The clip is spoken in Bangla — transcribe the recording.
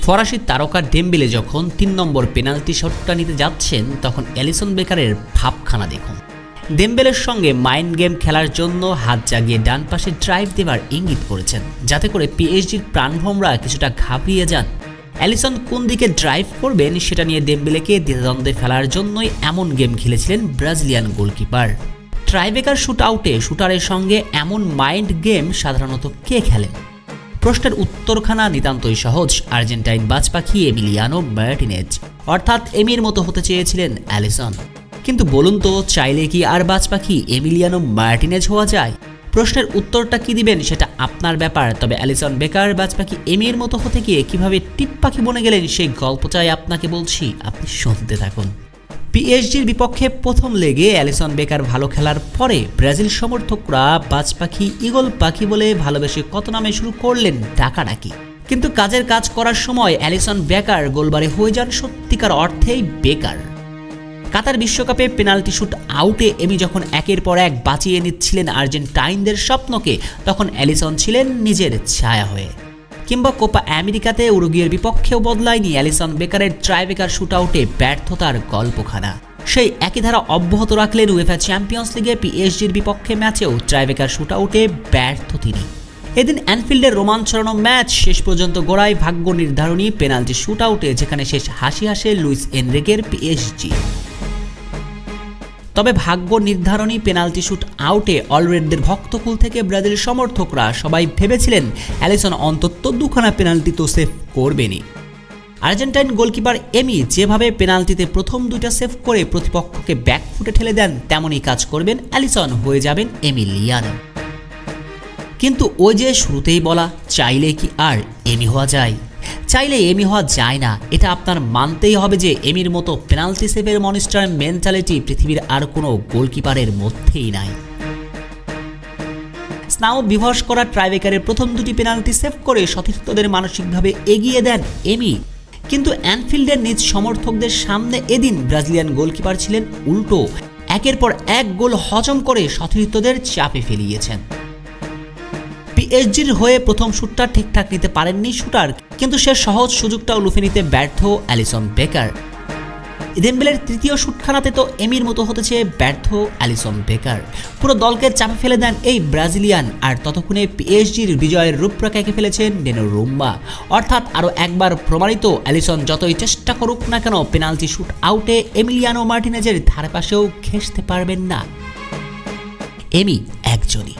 ফরাসি তারকা ডেম্বেলে যখন ৩ নম্বর পেনাল্টি শটটা নিতে যাচ্ছেন তখন অ্যালিসন বেকারের ভাবখানা দেখুন। ডেম্বেলের সঙ্গে মাইন্ড গেম খেলার জন্য হাত জাগিয়ে ডান পাশে ড্রাইভ দেওয়ার ইঙ্গিত করেছেন, যাতে করে পিএসজির প্রাণভোমরা কিছুটা ঘাবড়িয়ে যান। অ্যালিসন কোন দিকে ড্রাইভ করবেন সেটা নিয়ে ডেম্বেলেকে দ্বিধাদ্বন্দ্বে ফেলার জন্যই এমন গেম খেলেছিলেন ব্রাজিলিয়ান গোলকিপার। ট্রাইবেকার শুট আউটে শুটারের সঙ্গে এমন মাইন্ড গেম সাধারণত কে খেলেন? প্রশ্নের উত্তরখানা নিতান্তই সহজ। আর্জেন্টাইন বাজপাখি এমিলিয়ানো মার্টিনেজ, অর্থাৎ এমির মতো হতে চেয়েছিলেন অ্যালিসন। কিন্তু বলুন তো, চাইলে কি আর বাজপাখি এমিলিয়ানো মার্টিনেজ হওয়া যায়? প্রশ্নের উত্তরটা কি দিবেন সেটা আপনার ব্যাপার। তবে অ্যালিসন বেকার বাজপাখি এমির মতো হতে গিয়ে কিভাবে টিপ পাখি বনে গেলেন সেই গল্পটাই আপনাকে বলছি, আপনি শুনতে থাকুন। পিএসজির বিপক্ষে প্রথম লেগে অ্যালিসন বেকার ভালো খেলার পরে ব্রাজিল সমর্থকরা বাজপাখি ইগল পাখি বলে ভালোবেসে কত নামে শুরু করলেন ডাকাডাকি। কিন্তু কাজের কাজ করার সময় অ্যালিসন বেকার গোলবারে হয়ে যান সত্যিকার অর্থেই বেকার। কাতার বিশ্বকাপে পেনাল্টি শুট আউটে এমি যখন একের পর এক বাঁচিয়ে নিচ্ছিলেন আর্জেন্টাইনদের স্বপ্নকে, তখন অ্যালিসন ছিলেন নিজের ছায়া হয়ে। কিংবা কোপা আমেরিকাতে উরুগুয়ের বিপক্ষেও বদলায়নি অ্যালিসন বেকারের ট্রাইবেকার শুট আউটে ব্যর্থতার গল্পখানা। সেই একই ধারা অব্যাহত রাখলেন উয়েফা চ্যাম্পিয়ন্স লিগে পিএসজির বিপক্ষে ম্যাচেও ট্রাইবেকার শুট আউটে ব্যর্থ তিনি। এদিন অ্যানফিল্ডের রোমাঞ্চ ছড়ানো ম্যাচ শেষ পর্যন্ত গড়ায় ভাগ্য নির্ধারণী পেনাল্টি শুট আউটে, যেখানে শেষ হাসি হাসে লুইস এনরিকের পিএসজি। তবে ভাগ্য নির্ধারণী পেনাল্টি শুট আউটে অলরেডদের ভক্তকুল থেকে ব্রাজিল সমর্থকরা সবাই ভেবেছিলেন অ্যালিসন অন্তত দুখানা পেনাল্টি তো সেভ করবেনই। আর্জেন্টাইন গোলকিপার এমি যেভাবে পেনাল্টিতে প্রথম দুইটা সেভ করে প্রতিপক্ষকে ব্যাকফুটে ঠেলে দেন, তেমনই কাজ করবেন অ্যালিসন, হয়ে যাবেন এমিলিয়ানো। কিন্তু ওই যে শুরুতেই বলা, চাইলে কি আর এমি হওয়া যায়? চাইলে এমি হওয়া যায় না, এটা আপনার মানতেই হবে যে এমির মতো পেনাল্টি সেভের মনস্টার মেন্টালিটি পৃথিবীর আর কোনো গোলকিপারের মধ্যেই নাই। স্নাউ বিভস করা ট্রাইবেকারের প্রথম দুটি পেনাল্টি সেভ করে সতীর্থদের মানসিকভাবে এগিয়ে দেন এমি। কিন্তু অ্যানফিল্ডের নিজ সমর্থকদের সামনে এদিন ব্রাজিলিয়ান গোলকিপার ছিলেন উল্টো, একের পর এক গোল হজম করে সতীর্থদের চাপে ফেলিয়েছেন। পিএসজির হয়ে প্রথম শুটটা ঠিকঠাক নিতে পারেননি শুটার, কিন্তু সে সহজ সুযোগটাও লুফে নিতে ব্যর্থ অ্যালিসন বেকার। ডেম্বেলের তৃতীয় শুটখানাতে তো এমির মতো হতে চেয়ে ব্যর্থ অ্যালিসন বেকার। পুরো দলকে চাপে ফেলে দেন এই ব্রাজিলিয়ান, আর ততক্ষণে পিএসজির বিজয়ের রূপরেখা এঁকে ফেলেছেন ডোনারুম্মা। অর্থাৎ আরও একবার প্রমাণিত, অ্যালিসন যতই চেষ্টা করুক না কেন পেনাল্টি শুট আউটে এমিলিয়ানো মার্টিনেজের ধারে পাশেও ঘেঁষতে পারবেন না। এমি একজনই।